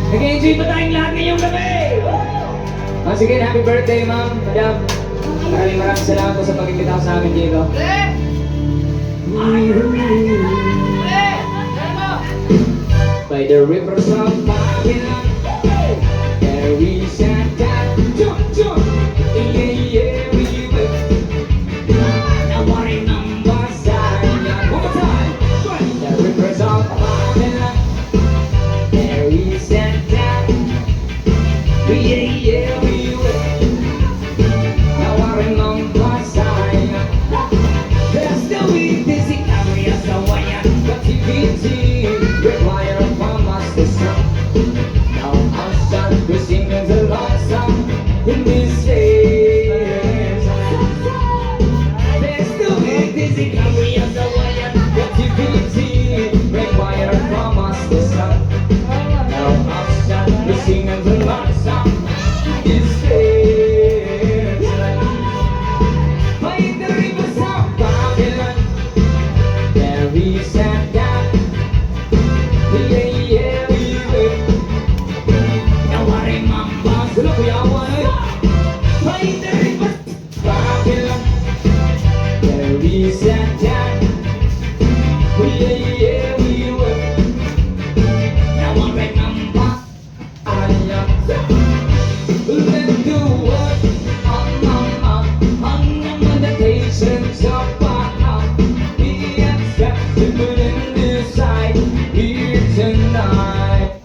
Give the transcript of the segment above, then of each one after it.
Nag-enjoy pa tayong lahat ngayong gabi! Once again, happy birthday, ma'am, madam. Maraming salamat po sa pag-imbita ko sa amin dito. By the rivers of Babylon, there we sat down. Jump, jump, yeah, yeah, we went. Now what in number sign? One more time. By the rivers of Babylon, there we sat down. Yeah, yeah, we went. Now what in number sign? There's the way busy carry us away. But if it's require from us the sun. Now our son will sing the love song in this days. There's the way busy carry us away. But if it's require from us the sun. Now our son will sing the love song in this days. By the rivers of Babylon, there we sat down. Yeah, yeah, we went. Now I remember. Sila kuya ako ano eh. By the rivers of Babylon, there we sat down. Yeah, yeah, we went. Now I remember. Let's do what on the meditations of our heart. We accept to put in this side here tonight.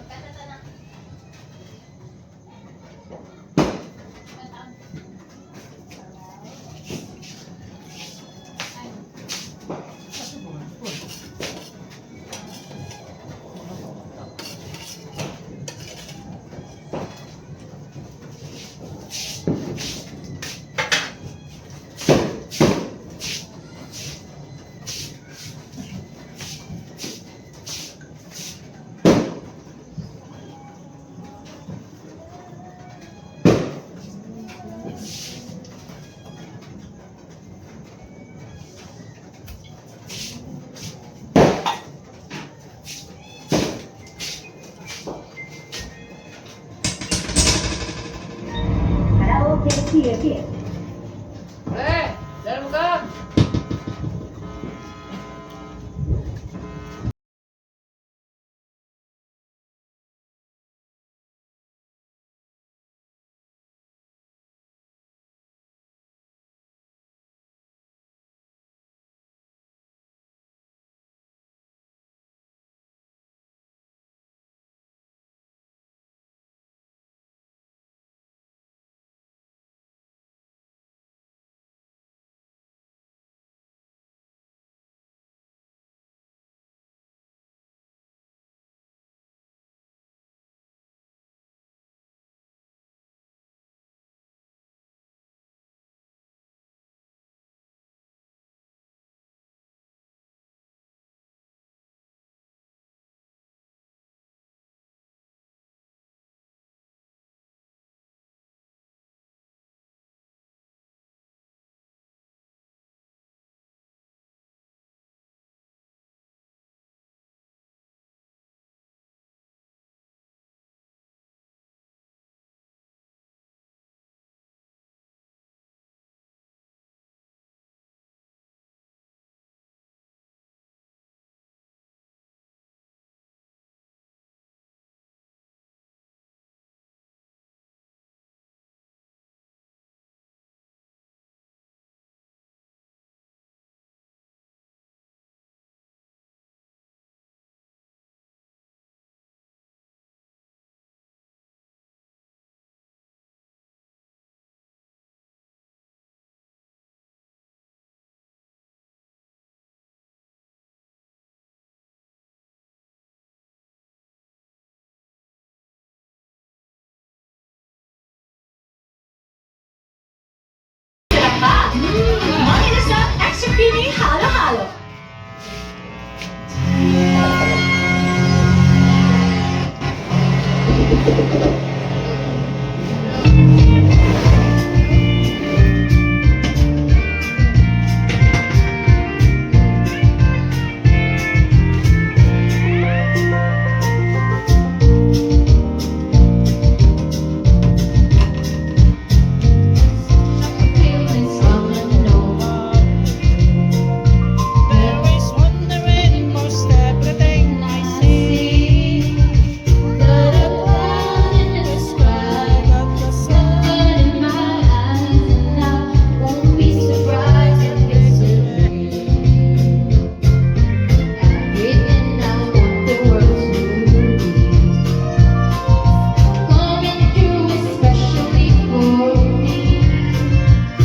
Karaoke, karaoke.